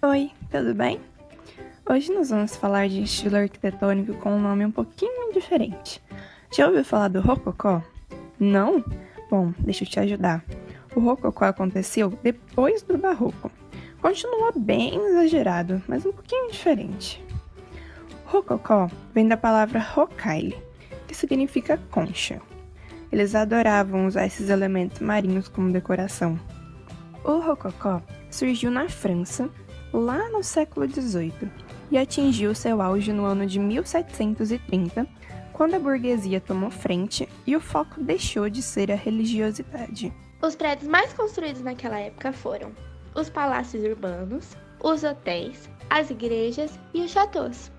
Oi, tudo bem? Hoje nós vamos falar de estilo arquitetônico com um nome um pouquinho diferente. Já ouviu falar do Rococó? Não? Bom, deixa eu te ajudar. O Rococó aconteceu depois do Barroco. Continua bem exagerado, mas um pouquinho diferente. Rococó vem da palavra rocaille, que significa concha. Eles adoravam usar esses elementos marinhos como decoração. O Rococó surgiu na França, lá no século XVIII, e atingiu seu auge no ano de 1730, quando a burguesia tomou frente e o foco deixou de ser a religiosidade. Os prédios mais construídos naquela época foram os palácios urbanos, os hotéis, as igrejas e os châteaus.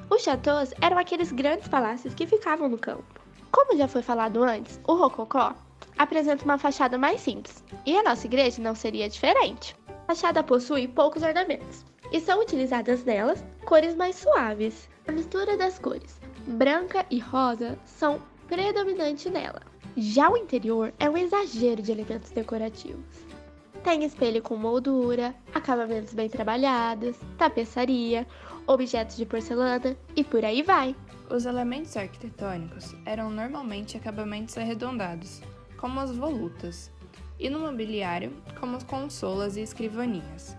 Os châteaus eram aqueles grandes palácios que ficavam no campo. Como já foi falado antes, o Rococó apresenta uma fachada mais simples, e a nossa igreja não seria diferente. A fachada possui poucos ornamentos, e são utilizadas nelas cores mais suaves. A mistura das cores branca e rosa são predominantes nela. Já o interior é um exagero de elementos decorativos. Tem espelho com moldura, acabamentos bem trabalhados, tapeçaria, objetos de porcelana e por aí vai. Os elementos arquitetônicos eram normalmente acabamentos arredondados, como as volutas, e no mobiliário, como as consolas e escrivaninhas.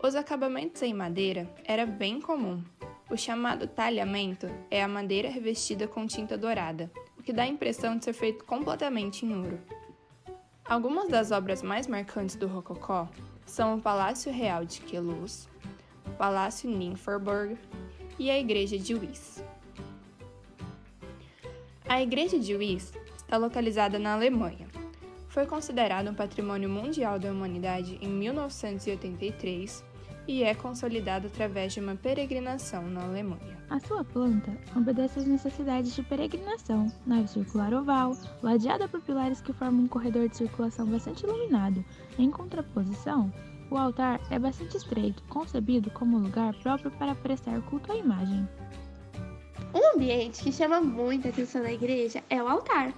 Os acabamentos em madeira era bem comum. O chamado talhamento é a madeira revestida com tinta dourada, o que dá a impressão de ser feito completamente em ouro. Algumas das obras mais marcantes do Rococó são o Palácio Real de Queluz, o Palácio Nymphenburg e a Igreja de Wyss. A Igreja de Wyss está localizada na Alemanha. Foi considerada um patrimônio mundial da humanidade em 1983 e é consolidada através de uma peregrinação na Alemanha. A sua planta obedece às necessidades de peregrinação, nave circular oval, ladeada por pilares que formam um corredor de circulação bastante iluminado. Em contraposição, o altar é bastante estreito, concebido como lugar próprio para prestar culto à imagem. Um ambiente que chama muita atenção na igreja é o altar,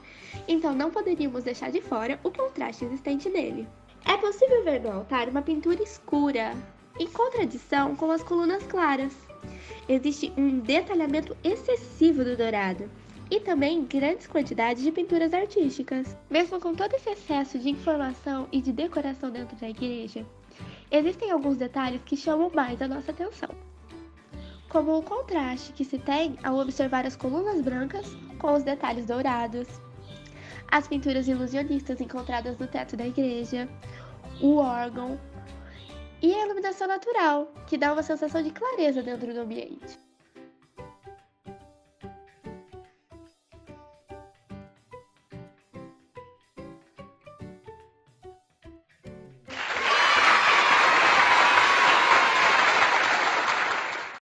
então não poderíamos deixar de fora o contraste existente nele. É possível ver no altar uma pintura escura, em contradição com as colunas claras. Existe um detalhamento excessivo do dourado e também grandes quantidades de pinturas artísticas. Mesmo com todo esse excesso de informação e de decoração dentro da igreja, existem alguns detalhes que chamam mais a nossa atenção, como o contraste que se tem ao observar as colunas brancas com os detalhes dourados, as pinturas ilusionistas encontradas no teto da igreja, o órgão e a iluminação natural, que dá uma sensação de clareza dentro do ambiente.